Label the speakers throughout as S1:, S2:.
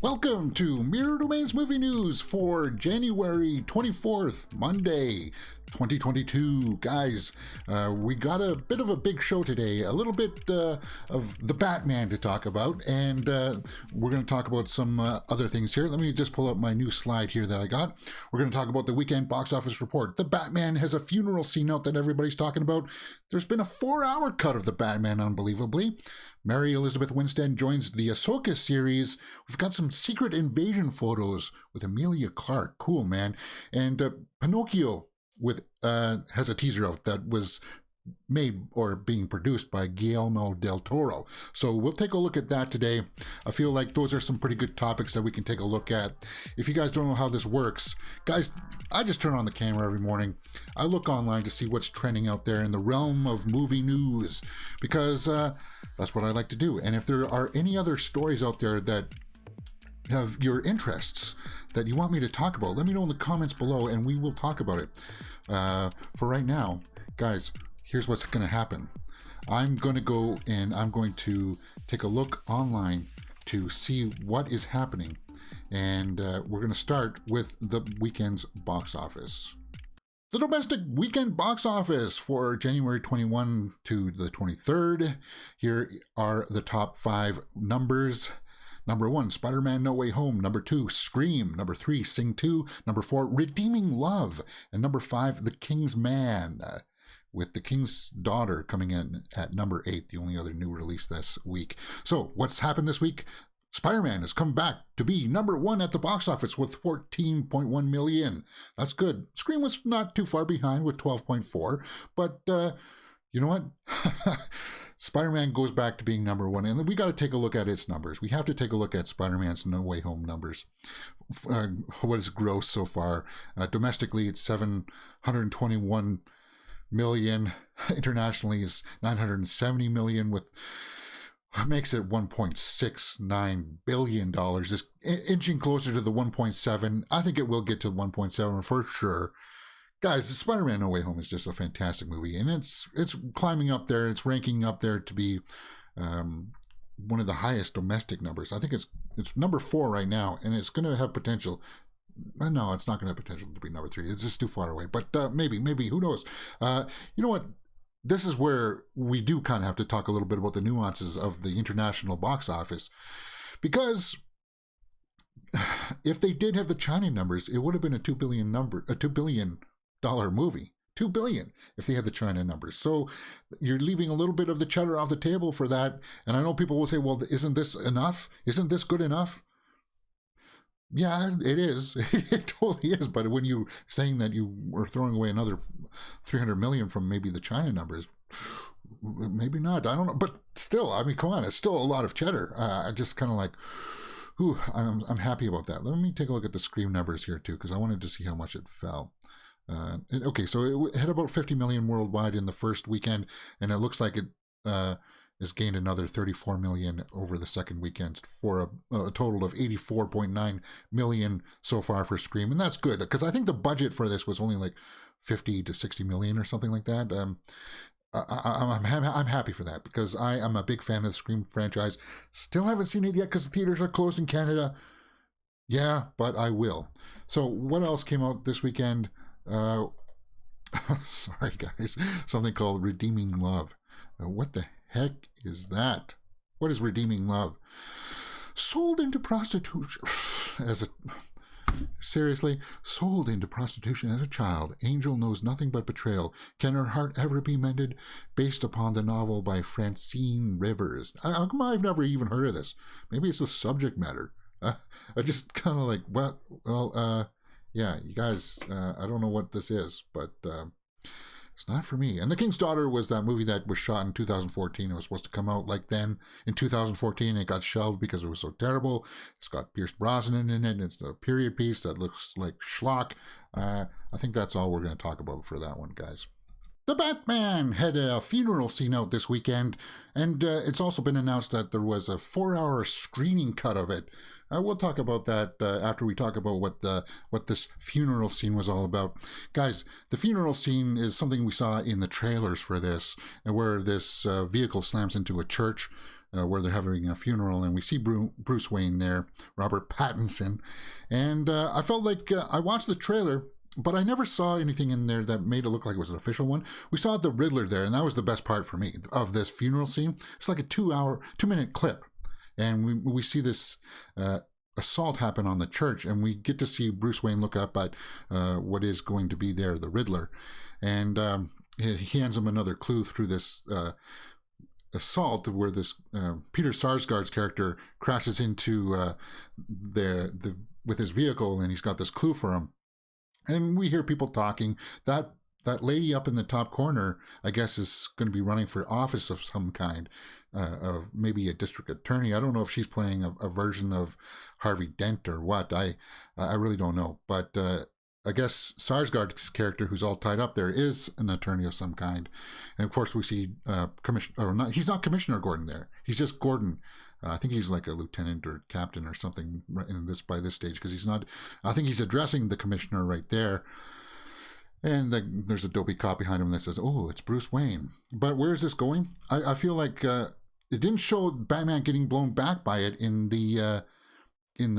S1: Welcome to Mirror Domains Movie News for January 24th, Monday, 2022. Guys, we got a bit of a big show today, a little bit of the Batman to talk about, and we're going to talk about some other things here. Let me just pull up my new slide here that I got. We're going to talk about the weekend box office report. The Batman has a funeral scene out that everybody's talking about. There's been a 4-hour cut of the Batman, unbelievably. Mary Elizabeth Winstead joins the Ahsoka series. We've got some secret invasion photos with Emilia Clarke. Cool, man. And Pinocchio has a teaser out that was made or being produced by Guillermo del Toro. So we'll take a look at that today. I feel like those are some pretty good topics that we can take a look at. If you guys don't know how this works, guys, I just turn on the camera every morning. I look online to see what's trending out there in the realm of movie news, because that's what I like to do. And if there are any other stories out there that have your interests that you want me to talk about, let me know in the comments below and we will talk about it. For right now, guys, here's what's going to happen. I'm going to go and I'm going to take a look online to see what is happening. And we're going to start with the weekend's box office. The domestic weekend box office for January 21 to the 23rd. Here are the top 5 numbers. Number 1, Spider-Man No Way Home. Number 2, Scream. Number 3, Sing 2. Number 4, Redeeming Love. And number 5, The King's Man, with The King's Daughter coming in at number 8, the only other new release this week. So what's happened this week? Spider-Man has come back to be number 1 at the box office with 14.1 million. That's good. Scream was not too far behind with 12.4, but you know what? Spider-Man goes back to being number 1, and we got to take a look at its numbers. We have to take a look at Spider-Man's No Way Home numbers. What is gross so far? Domestically, it's 721 million. Internationally, is 970 million, with makes it $1.69 billion. Just inching closer to the 1.7. I think it will get to 1.7 for sure. Guys, Spider-Man No Way Home is just a fantastic movie, and it's climbing up there. It's ranking up there to be one of the highest domestic numbers. I think it's number 4 right now, and it's going to have potential. No, it's not going to have potential to be number 3. It's just too far away, but maybe, who knows? You know what? This is where we do kind of have to talk a little bit about the nuances of the international box office, because if they did have the China numbers, it would have been a $2 billion movie. $2 billion if they had the China numbers. So you're leaving a little bit of the cheddar off the table for that. And I know people will say, well, isn't this enough? Isn't this good enough? Yeah, it is. It totally is. But when you're saying that you were throwing away another 300 million from maybe the China numbers, maybe not. I don't know. But still, I mean, come on, it's still a lot of cheddar. I just kind of like, ooh, I'm happy about that. Let me take a look at the Scream numbers here too, because I wanted to see how much it fell. Okay, so it had about 50 million worldwide in the first weekend, and it looks like it has gained another 34 million over the second weekend for a total of 84.9 million so far for Scream, and that's good, because I think the budget for this was only like 50 to 60 million or something like that. I'm happy for that, because I am a big fan of the Scream franchise. Still haven't seen it yet because the theaters are closed in Canada. Yeah, but I will. So what else came out this weekend? Sorry guys, something called Redeeming Love. What the heck is that? What is Redeeming Love? Sold into prostitution seriously, sold into prostitution as a child, Angel knows nothing but betrayal. Can her heart ever be mended? Based upon the novel by Francine Rivers. How come I've never even heard of this? Maybe it's the subject matter. I just kind of like, what? Well, yeah, you guys, I don't know what this is, but it's not for me. And The King's Daughter was that movie that was shot in 2014. It was supposed to come out like then in 2014. It got shelved because it was so terrible. It's got Pierce Brosnan in it. It's a period piece that looks like schlock. I think that's all we're going to talk about for that one, guys. The Batman had a funeral scene out this weekend, and it's also been announced that there was a 4-hour screening cut of it. We'll talk about that after we talk about what this funeral scene was all about. Guys, the funeral scene is something we saw in the trailers for this, where this vehicle slams into a church. where they're having a funeral, and we see Bruce Wayne there, Robert Pattinson, and I felt like I watched the trailer, but I never saw anything in there that made it look like it was an official one. We saw the Riddler there, and that was the best part for me of this funeral scene. It's like a 2-minute clip, and we see this assault happen on the church, and we get to see Bruce Wayne look up at what is going to be there, the Riddler, and he hands him another clue through this assault where this Peter Sarsgaard's character crashes into with his vehicle, and he's got this clue for him. And we hear people talking. That lady up in the top corner, I guess, is going to be running for office of some kind, of maybe a district attorney. I don't know if she's playing a version of Harvey Dent or what. I really don't know. But I guess Sarsgaard's character, who's all tied up there, is an attorney of some kind. And of course, we see he's not Commissioner Gordon there. He's just Gordon. I think he's like a lieutenant or captain or something by this stage, because he's not. I think he's addressing the commissioner right there. And there's a dopey cop behind him that says, "Oh, it's Bruce Wayne." But where is this going? I feel like it didn't show Batman getting blown back by it in the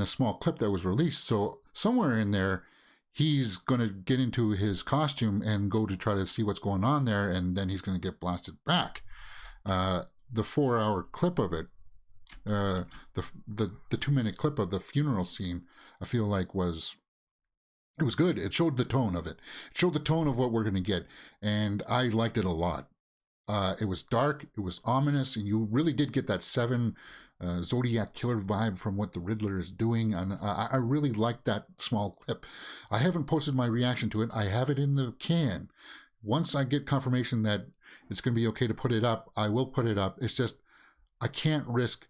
S1: small clip that was released. So somewhere in there, he's going to get into his costume and go to try to see what's going on there, and then he's going to get blasted back. The 4-hour clip of it. The 2-minute clip of the funeral scene, I feel like it was good. It showed the tone of it. It showed the tone of what we're going to get, and I liked it a lot. It was dark, it was ominous, and you really did get that 7 Zodiac killer vibe from what the Riddler is doing, and I really liked that small clip. I haven't posted my reaction to it. I have it in the can. Once I get confirmation that it's going to be okay to put it up, I will put it up. It's just I can't risk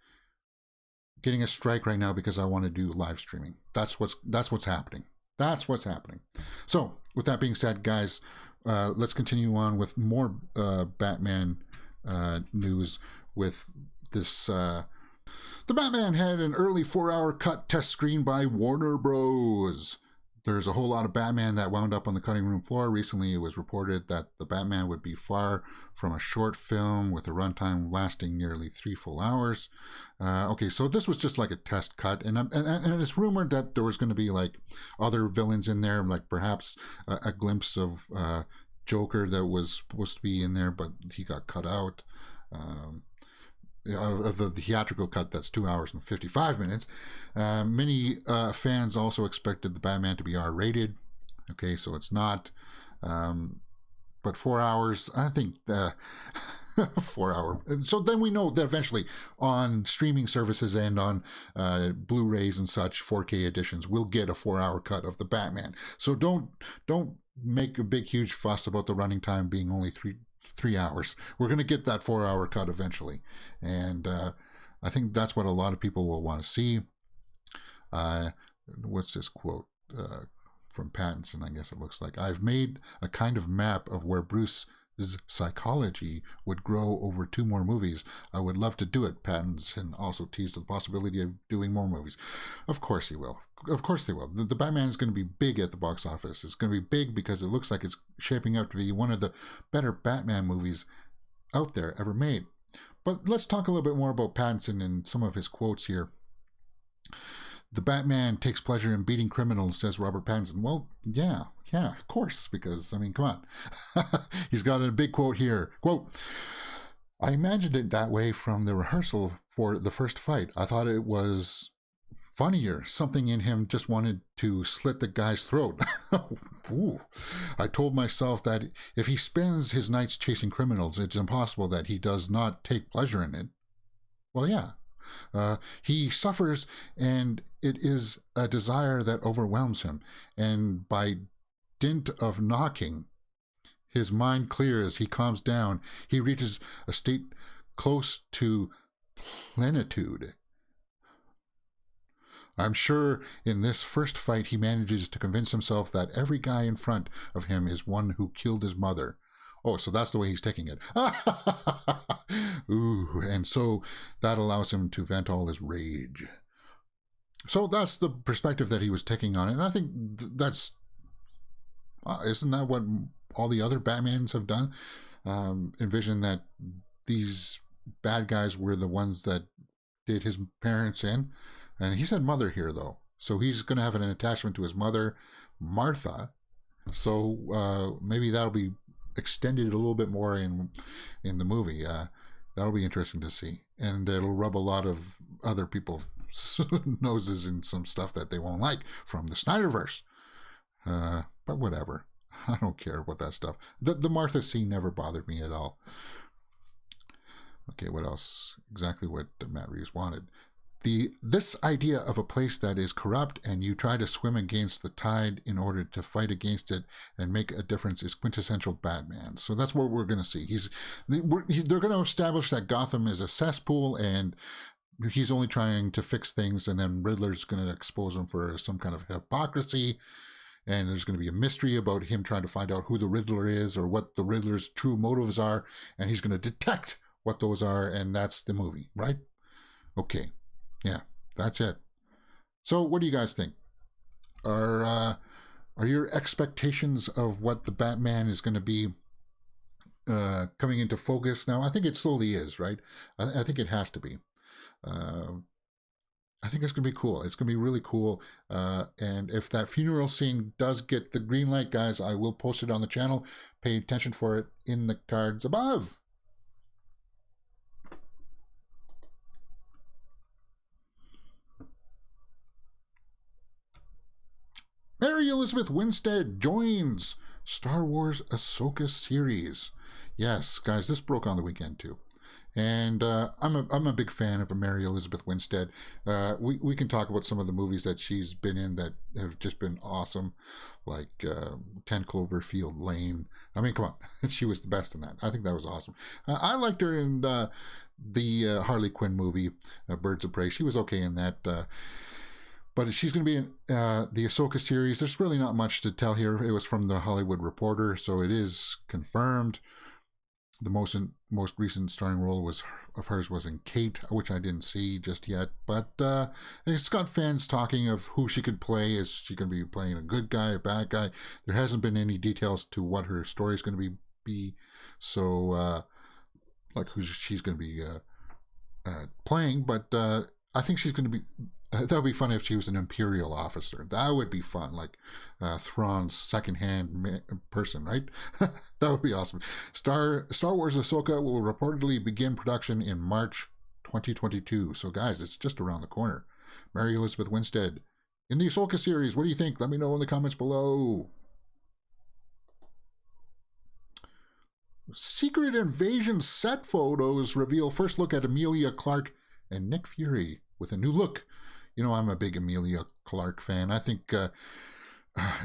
S1: getting a strike right now because I want to do live streaming. That's what's happening. That's what's happening. So, with that being said, guys, let's continue on with more Batman news with this. The Batman had an early 4-hour cut test screen by Warner Bros. There's a whole lot of Batman that wound up on the cutting room floor. Recently, it was reported that the Batman would be far from a short film with a runtime lasting nearly 3 full hours. Okay, so this was just like a test cut, and it's rumored that there was going to be like other villains in there, like perhaps a glimpse of Joker that was supposed to be in there, but he got cut out. Of the theatrical cut, that's 2 hours and 55 minutes. Many fans also expected the Batman to be R-rated. Okay, so it's not. But 4 hours, I think 4 hour. So then we know that eventually on streaming services and on Blu-rays and such, 4K editions, we'll get a 4-hour cut of the Batman. So don't make a big, huge fuss about the running time being only 3 hours. We're going to get that 4-hour cut eventually. And I think that's what a lot of people will want to see. What's this quote from Pattinson? I guess it looks like, "I've made a kind of map of where Bruce's psychology would grow over 2 more movies. I would love to do it." Pattinson also teased the possibility of doing more movies. Of course he will. Of course they will. The Batman is going to be big at the box office. It's going to be big because it looks like it's shaping up to be one of the better Batman movies out there ever made. But let's talk a little bit more about Pattinson and some of his quotes here. "The Batman takes pleasure in beating criminals," says Robert Pattinson. Well, yeah, of course, because, I mean, come on. He's got a big quote here. Quote, "I imagined it that way from the rehearsal for the first fight. I thought it was funnier. Something in him just wanted to slit the guy's throat. Ooh. I told myself that if he spends his nights chasing criminals, it's impossible that he does not take pleasure in it." Well, yeah. He suffers, and it is a desire that overwhelms him. And by dint of knocking, his mind clears, he calms down, he reaches a state close to plenitude. I'm sure in this first fight he manages to convince himself that every guy in front of him is one who killed his mother. Oh, so that's the way he's taking it. Ooh, and so that allows him to vent all his rage. So that's the perspective that he was taking on it. And I think that's, isn't that what all the other Batmans have done? Envision that these bad guys were the ones that did his parents in. And he said mother here, though. So he's going to have an attachment to his mother, Martha. So maybe that'll be extended a little bit more in the movie. That'll be interesting to see. And it'll rub a lot of other people's noses in some stuff that they won't like from the Snyderverse. But whatever. I don't care about that stuff. The Martha scene never bothered me at all. Okay, what else? Exactly what Matt Reeves wanted. This idea of a place that is corrupt and you try to swim against the tide in order to fight against it and make a difference is quintessential Batman. So that's what we're going to see. They're going to establish that Gotham is a cesspool and he's only trying to fix things, and then Riddler's going to expose him for some kind of hypocrisy. And there's going to be a mystery about him trying to find out who the Riddler is or what the Riddler's true motives are. And he's going to detect what those are. And that's the movie, right? Okay. Yeah, that's it. So what do you guys think? Are your expectations of what the Batman is going to be coming into focus now? I think it slowly is, right? I think it has to be. I think it's going to be cool. It's going to be really cool. And if that funeral scene does get the green light, guys, I will post it on the channel. Pay attention for it in the cards above. Mary Elizabeth Winstead joins Star Wars Ahsoka series. Yes, guys, this broke on the weekend too. And I'm a big fan of Mary Elizabeth Winstead. We can talk about some of the movies that she's been in that have just been awesome, like 10 Cloverfield Lane. I mean, come on, she was the best in that. I think that was awesome. I liked her in the Harley Quinn movie, Birds of Prey. She was okay in that. But she's going to be in the Ahsoka series. There's really not much to tell here. It was from the Hollywood Reporter, so it is confirmed. The most recent starring role of hers was in Kate, which I didn't see just yet. But it's got fans talking of who she could play. Is she going to be playing a good guy, a bad guy? There hasn't been any details to what her story is going to be. So, like who she's going to be playing. But I think she's going to be... that would be fun if she was an Imperial officer. That would be fun, like Thrawn's second-hand person, right? That would be awesome. Star Wars Ahsoka will reportedly begin production in March 2022. So, guys, it's just around the corner. Mary Elizabeth Winstead in the Ahsoka series. What do you think? Let me know in the comments below. Secret Invasion set photos reveal first look at Emilia Clarke and Nick Fury with a new look. You know, I'm a big Emilia Clarke fan. I think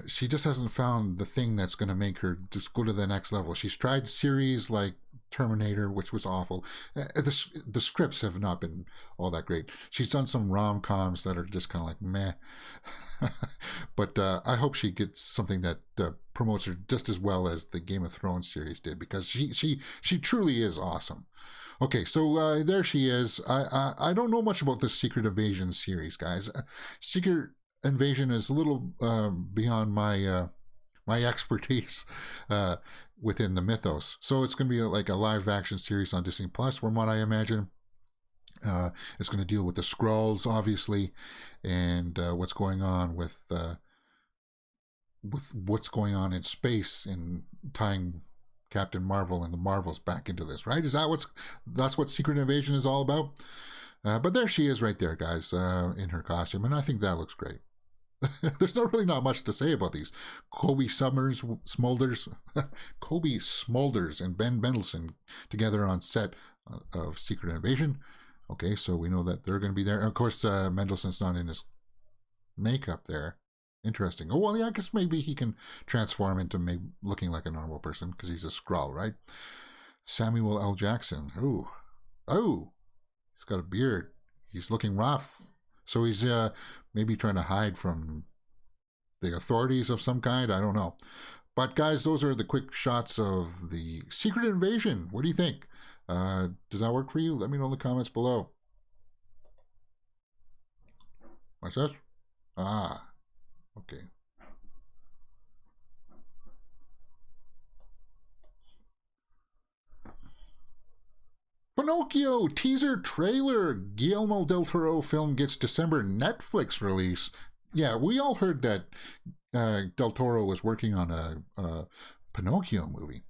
S1: she just hasn't found the thing that's going to make her just go to the next level. She's tried series like Terminator, which was awful. The scripts have not been all that great. She's done some rom-coms that are just kind of like meh. But I hope she gets something that promotes her just as well as the Game of Thrones series did, because she truly is awesome. Okay, so there she is. I don't know much about this Secret Invasion series, guys. Secret Invasion is a little beyond my my expertise within the mythos. So it's going to be like a live action series on Disney Plus, from what I imagine. It's going to deal with the Skrulls, obviously, and what's going on with what's going on in space and tying Captain Marvel and the Marvels back into this, right? That's what Secret Invasion is all about? But there she is right there, guys, in her costume, and I think that looks great. There's not much to say about these. Kobe Smulders and Ben Mendelsohn together on set of Secret Invasion. Okay, so we know that they're going to be there. And of course, Mendelsohn's not in his makeup there. Interesting. Oh, well, yeah, I guess maybe he can transform into maybe looking like a normal person because he's a Skrull, right? Samuel L. Jackson. Oh, he's got a beard. He's looking rough. So he's maybe trying to hide from the authorities of some kind. I don't know. But guys, those are the quick shots of the Secret Invasion. What do you think? Does that work for you? Let me know in the comments below. What's this? Ah. Okay. Pinocchio teaser trailer. Guillermo del Toro film gets December Netflix release. Yeah, we all heard that del Toro was working on a Pinocchio movie.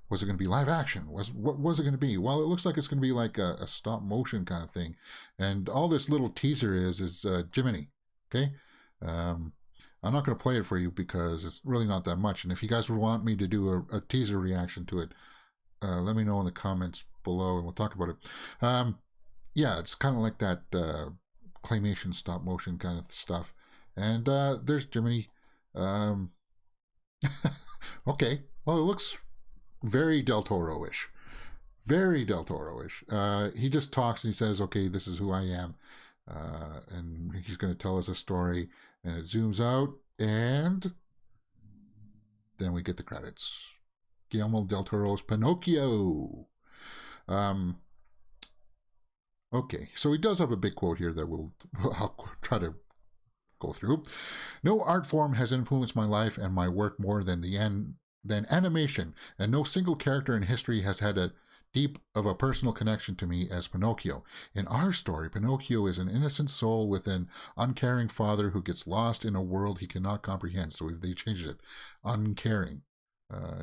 S1: Was it going to be live action? What was it going to be? Well, it looks like it's going to be like a stop motion kind of thing. And all this little teaser is Jiminy. Okay? I'm not going to play it for you because it's really not that much. And if you guys want me to do a teaser reaction to it, let me know in the comments below and we'll talk about it. Yeah, it's kind of like that claymation stop motion kind of stuff. And there's Jiminy. Okay, well, it looks very Del Toro-ish. Very Del Toro-ish. He just talks and he says, okay, this is who I am. And he's going to tell us a story. And it zooms out and then we get the credits. Guillermo del Toro's Pinocchio. Okay, so he does have a big quote here that I'll try to go through. No art form has influenced my life and my work more than animation, and no single character in history has had a deep of a personal connection to me as Pinocchio. In our story, Pinocchio is an innocent soul with an uncaring father who gets lost in a world he cannot comprehend. So they changed it. Uncaring.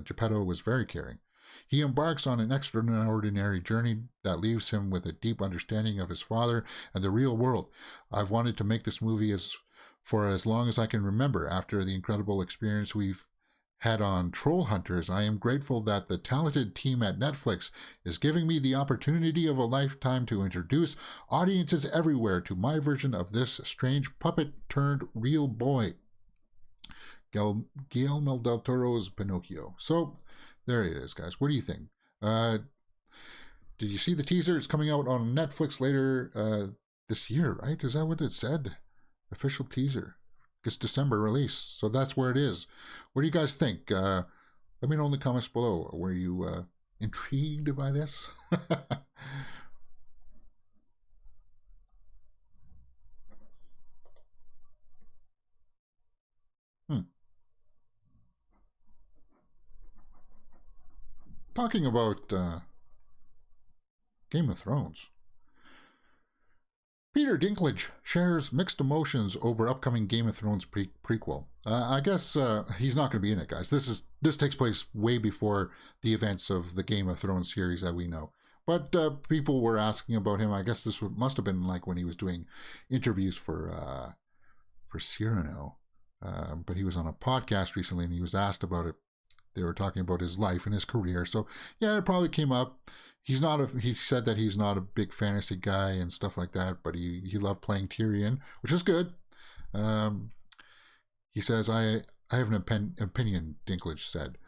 S1: Geppetto was very caring. He embarks on an extraordinary journey that leaves him with a deep understanding of his father and the real world. I've wanted to make this movie for as long as I can remember. After the incredible experience we've had on Troll Hunters, I am grateful that the talented team at Netflix is giving me the opportunity of a lifetime to introduce audiences everywhere to my version of this strange puppet turned real boy. Guillermo del Toro's Pinocchio. So there it is, guys. What do you think? Did you see the teaser? It's coming out on Netflix later this year, right? Is that what it said? Official teaser. It's December release. So that's where it is. What do you guys think? Let me know in the comments below. Were you intrigued by this? Talking about Game of Thrones. Peter Dinklage shares mixed emotions over upcoming Game of Thrones prequel. I guess he's not going to be in it, guys. This takes place way before the events of the Game of Thrones series that we know. But people were asking about him. I guess this must have been like when he was doing interviews for Cyrano. But he was on a podcast recently and he was asked about it. They were talking about his life and his career. So yeah, it probably came up. He said that he's not a big fantasy guy and stuff like that, but he loved playing Tyrion, which is good. He says, I have an opinion, Dinklage said.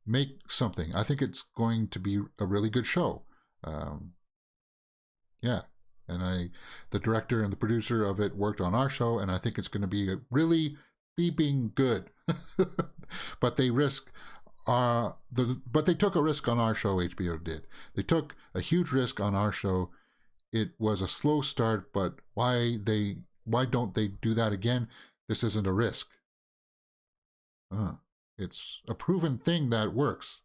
S1: Make something. I think it's going to be a really good show. Yeah. And the director and the producer of it worked on our show, and I think it's going to be really beeping good. But they took a risk on our show. HBO did. They took a huge risk on our show. It was a slow start, but why don't they do that again? This isn't a risk. It's a proven thing that works.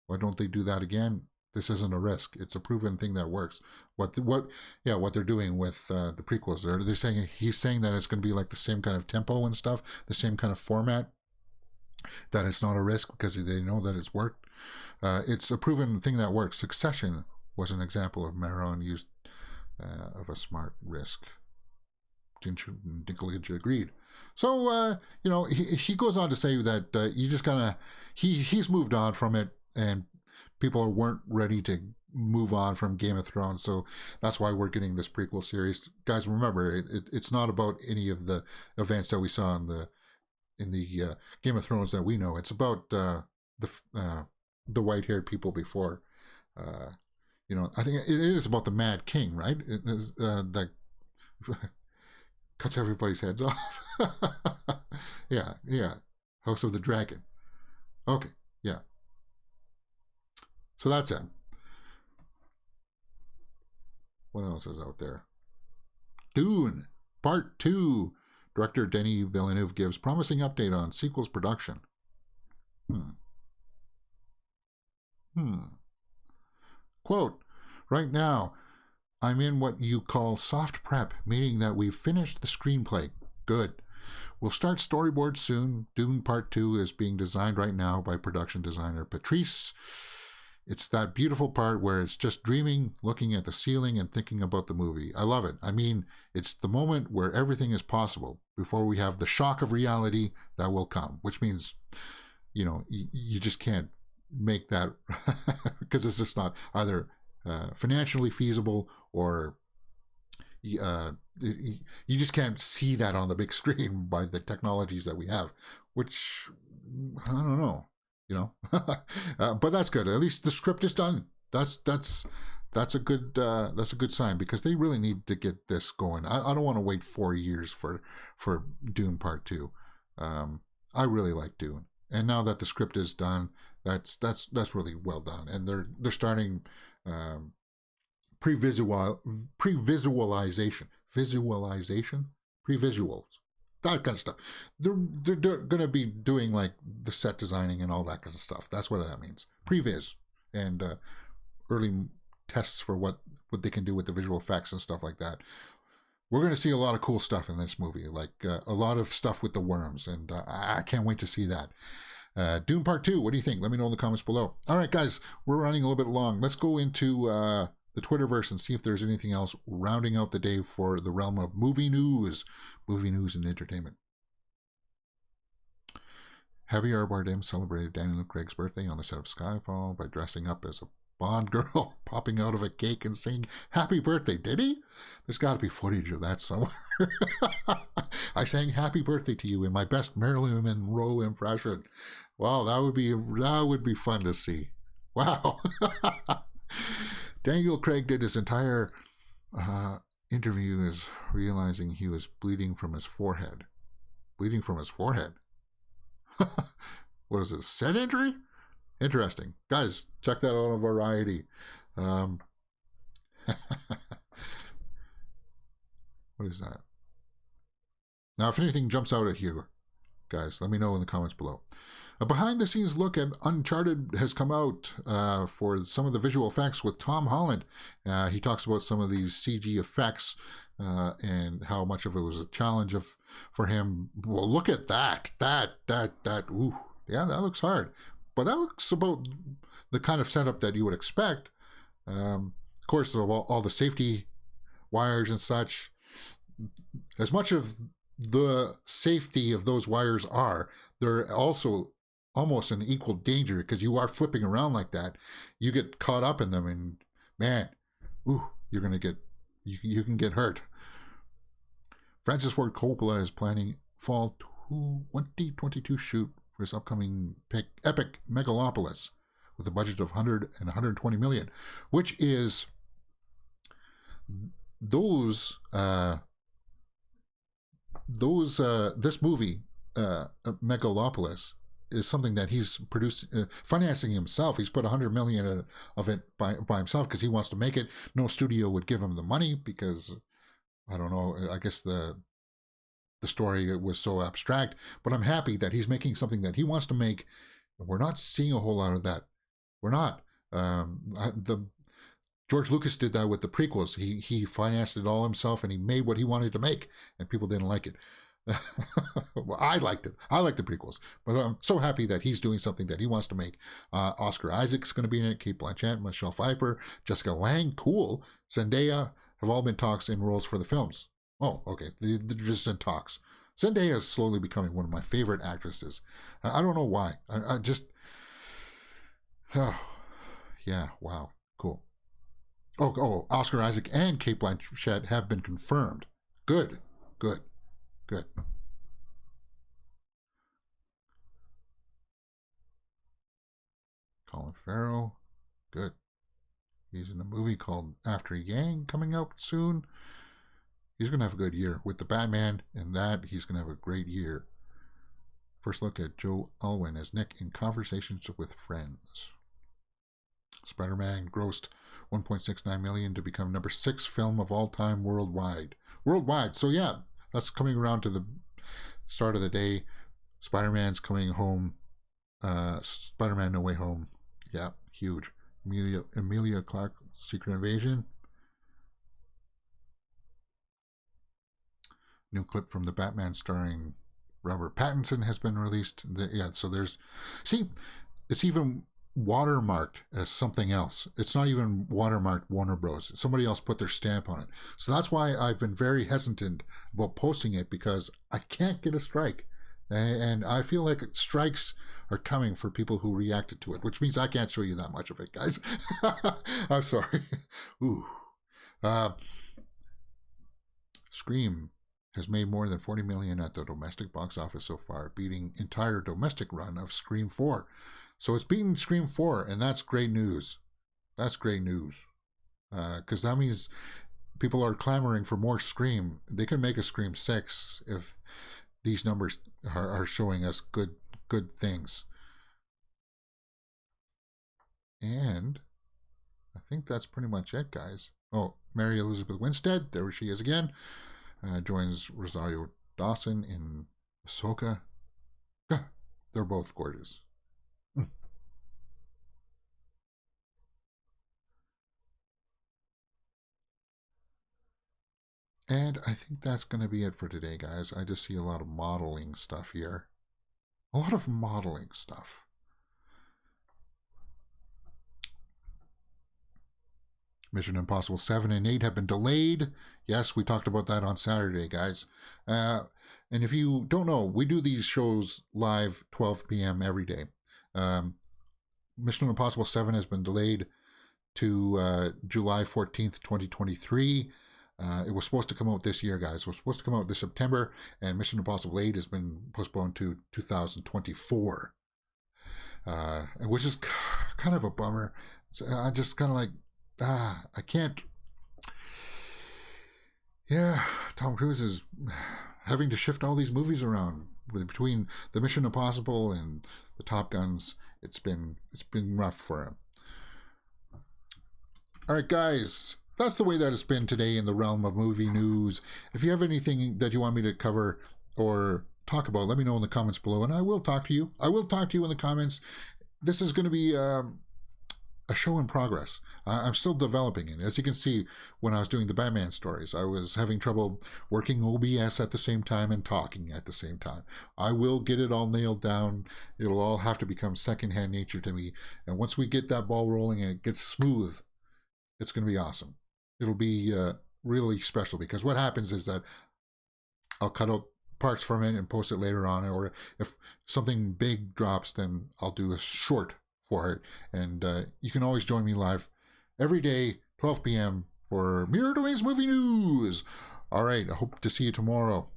S1: Why don't they do that again? This isn't a risk. It's a proven thing that works. What they're doing with the prequels. He's saying that it's going to be like the same kind of tempo and stuff, the same kind of format. That it's not a risk because they know that it's worked. It's a proven thing that works. Succession was an example of Maron used of a smart risk. Dinklage agreed. So he goes on to say that you just gotta. He's moved on from it, and people weren't ready to move on from Game of Thrones. So that's why we're getting this prequel series, guys. Remember, it's not about any of the events that we saw in the Game of Thrones that we know. It's about the white-haired people before. I think it is about the Mad King, right? It is that cuts everybody's heads off. yeah. House of the Dragon. Okay, yeah. So that's it. What else is out there? Dune Part 2. Director Denis Villeneuve gives promising update on sequel's production. Quote, right now, I'm in what you call soft prep, meaning that we've finished the screenplay. Good. We'll start storyboard soon. Dune Part 2 is being designed right now by production designer Patrice. It's that beautiful part where it's just dreaming, looking at the ceiling and thinking about the movie. I love it. I mean, it's the moment where everything is possible before we have the shock of reality that will come, which means, you just can't make that because it's just not either financially feasible or you just can't see that on the big screen by the technologies that we have, which I don't know, but that's good. At least the script is done. That's a good sign, because they really need to get this going. I don't want to wait 4 years for Dune Part 2. I really like Dune, and now that the script is done, that's really well done, and they're starting pre-visualization, pre-visuals, that kind of stuff. They're going to be doing like the set designing and all that kind of stuff. That's what that means. Previs and early tests for what they can do with the visual effects and stuff like that. We're going to see a lot of cool stuff in this movie, like a lot of stuff with the worms, and I can't wait to see that. Dune Part 2, what do you think? Let me know in the comments below. All right, guys, we're running a little bit long. Let's go into the Twitterverse and see if there's anything else rounding out the day for the realm of movie news and entertainment. Javier Bardem celebrated Daniel Craig's birthday on the set of Skyfall by dressing up as a Bond girl, popping out of a cake and saying happy birthday. Did he? There's got to be footage of that somewhere. I sang happy birthday to you in my best Marilyn Monroe impression. Wow, that would be fun to see. Wow. Daniel Craig did his entire interview as realizing he was bleeding from his forehead. Bleeding from his forehead? What is this, set injury? Interesting. Guys, check that out on Variety. What is that? Now, if anything jumps out at you, guys, let me know in the comments below. A behind-the-scenes look at Uncharted has come out for some of the visual effects with Tom Holland. He talks about some of these CG effects and how much of it was a challenge for him. Well, look at that. Ooh, yeah, that looks hard. But that looks about the kind of setup that you would expect. Of course, all the safety wires and such. As much of the safety of those wires are, they're also almost in equal danger, because you are flipping around like that. You get caught up in them, and man, you can get hurt. Francis Ford Coppola is planning fall 2022 shoot for his upcoming epic Megalopolis with a budget of 100 and 120 million, which is this movie, Megalopolis, is something that he's financing himself. He's put 100 million of it by himself because he wants to make it. No studio would give him the money because, I don't know, I guess the story was so abstract, but I'm happy that he's making something that he wants to make. We're not seeing a whole lot of that. We're not. George Lucas did that with the prequels. He financed it all himself, and he made what he wanted to make, and people didn't like it. Well, I liked it. I like the prequels, but I'm so happy that he's doing something that he wants to make. Oscar Isaac's going to be in it. Kate Blanchett, Michelle Pfeiffer, Jessica Lange, cool. Zendaya have all been talks in roles for the films. Oh, okay. They're just in talks. Zendaya is slowly becoming one of my favorite actresses. I don't know why. I just... Oh, yeah, wow. Cool. Oh, Oscar Isaac and Kate Blanchett have been confirmed. Good. Colin Farrell. Good. He's in a movie called After Yang coming out soon. He's going to have a good year. With the Batman and that, he's going to have a great year. First look at Joe Alwyn as Nick in Conversations with Friends. Spider-Man grossed $1.69 million to become number 6 film of all time worldwide. So yeah, that's coming around to the start of the day. Spider-Man's coming home. Spider-Man No Way Home. Yeah, huge. Emilia Clarke, Secret Invasion. New clip from the Batman starring Robert Pattinson has been released. So there's... See, it's even watermarked as something else. It's not even watermarked Warner Bros. Somebody else put their stamp on it. So that's why I've been very hesitant about posting it, because I can't get a strike. And I feel like strikes are coming for people who reacted to it, which means I can't show you that much of it, guys. I'm sorry. Ooh. Scream has made more than 40 million at the domestic box office so far, beating entire domestic run of Scream 4. So it's beaten Scream 4, and that's great news. That's great news. Because that means people are clamoring for more Scream. They can make a Scream 6 if these numbers are showing us good things. And I think that's pretty much it, guys. Oh, Mary Elizabeth Winstead, there she is again. Joins Rosario Dawson in Ahsoka. They're both gorgeous. And I think that's going to be it for today, guys. I just see a lot of modeling stuff here. A lot of modeling stuff. Mission Impossible 7 and 8 have been delayed. Yes, we talked about that on Saturday, guys. And if you don't know, we do these shows live 12 p.m. every day. Mission Impossible 7 has been delayed to July 14th, 2023. It was supposed to come out this year, guys. It was supposed to come out this September, and Mission Impossible 8 has been postponed to 2024. Which is kind of a bummer. I just kind of like, I can't. Yeah, Tom Cruise is having to shift all these movies around between the Mission Impossible and the Top Guns. It's been rough for him. All right, guys, that's the way that it's been today in the realm of movie news. If you have anything that you want me to cover or talk about, let me know in the comments below, and I will talk to you. I will talk to you in the comments. This is going to be a show in progress. I'm still developing it. As you can see, when I was doing the Batman stories, I was having trouble working OBS at the same time and talking at the same time. I will get it all nailed down. It'll all have to become secondhand nature to me. And once we get that ball rolling and it gets smooth, it's going to be awesome. It'll be really special, because what happens is that I'll cut out parts from it and post it later on, or if something big drops, then I'll do a short for it. And you can always join me live every day, 12 p.m. for Mirror Domains Movie News. All right, I hope to see you tomorrow.